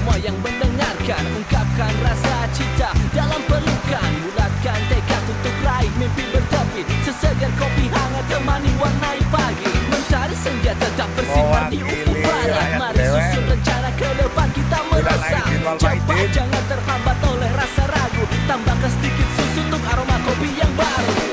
semua yang mendengarkan. Ungkapkan rasa cinta dalam pelukan, bulatkan tekad untuk raih mimpi bertepi. Sesegar kopi hangat temani warnai pagi. Mentari senja tetap bersinar di ufuk barat. Mari susun rencana ke depan kita melesat. Cepat jangan terhambat oleh rasa ragu. Tambahkan sedikit susu untuk aroma kopi yang baru.